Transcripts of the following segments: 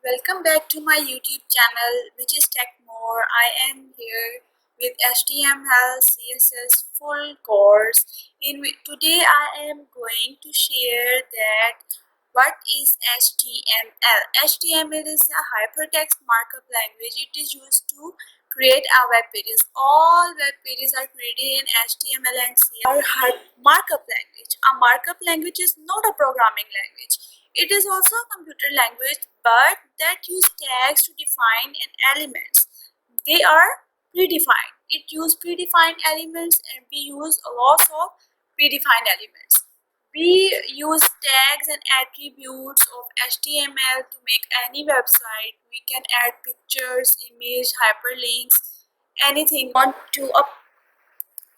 Welcome back to my YouTube channel, which is Tech More. I am here with HTML CSS full course. Today I am going to share that what is HTML. HTML is a hypertext markup language. It is used to create our web pages. All web pages are created in HTML and CSS are markup language. A markup language is not a programming language. It is also a computer language, but that use tags to define an elements. They are predefined. It use predefined elements, and we use lots of predefined elements. We use tags and attributes of HTML to make any website. We can add pictures, image, hyperlinks, anything we want to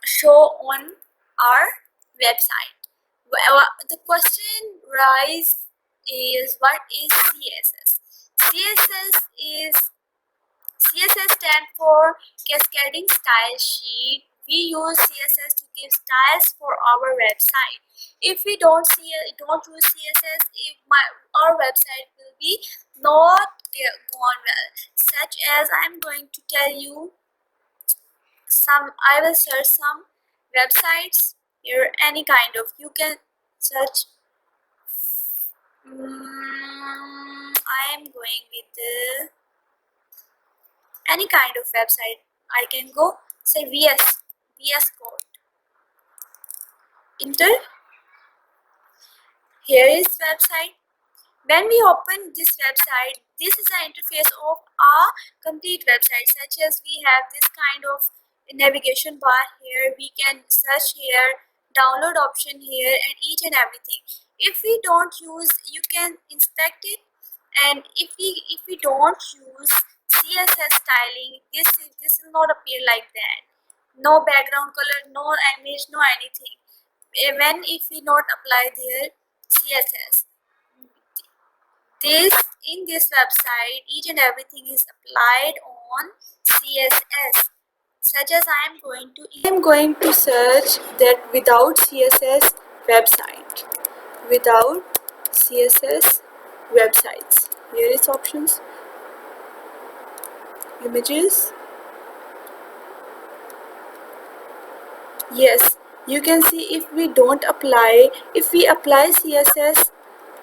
show on our website. Well, the question rise is, what is CSS? CSS stands for Cascading Style Sheet. We use CSS to give styles for our website. If we don't use CSS, our website will be not gone well. Such as I'm going to tell you I will search some websites here, any kind of, you can search. I am going with any kind of website. I can go say VS Code. Enter. Here is website. When we open this website, this is an interface of a complete website, such as we have this kind of navigation bar here. We can search here, download option here, and each and everything. If we don't use, you can inspect it, and if we don't use CSS styling, this will not appear like that. No background color, no image, no anything. If we not apply there CSS, in this website, each and everything is applied on CSS. Such as I am going to search that without CSS website. Without CSS websites. Here is options, images. Yes, you can see if we apply CSS,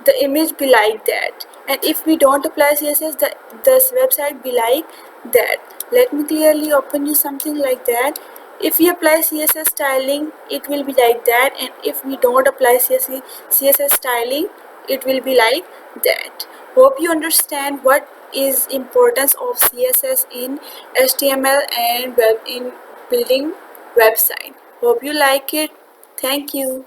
the image be like that, and if we don't apply CSS, this website be like that. Let me clearly open you something like that. If we apply CSS styling, it will be like that, and if we don't apply CSS styling, it will be like that. Hope you understand what is importance of CSS in HTML and in building website. Hope you like it. Thank you.